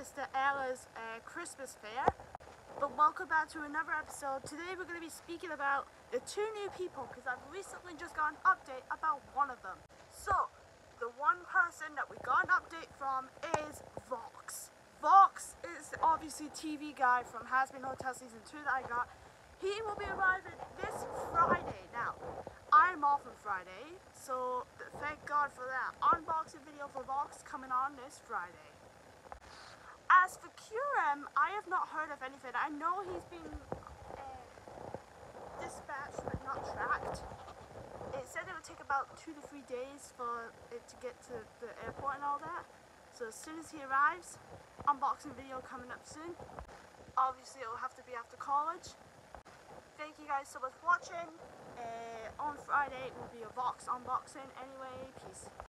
Mr. Ella's Christmas fair. But welcome back to another episode. Today we're going to be speaking about the two new people because I've recently just got an update about one of them. So, the one person that we got an update from is Vox. Vox is obviously TV guy from Has Been Hotel Season 2 that I got. He will be arriving this Friday. Now, I'm off on Friday, so thank God for that. Unboxing video for Vox coming on this Friday. As for QM, I have not heard of anything. I know he's been dispatched but not tracked. It said it would take about 2 to 3 days for it to get to the airport and all that. So as soon as he arrives, unboxing video coming up soon. Obviously it will have to be after college. Thank you guys so much for watching. On Friday it will be a Vox unboxing anyway. Peace.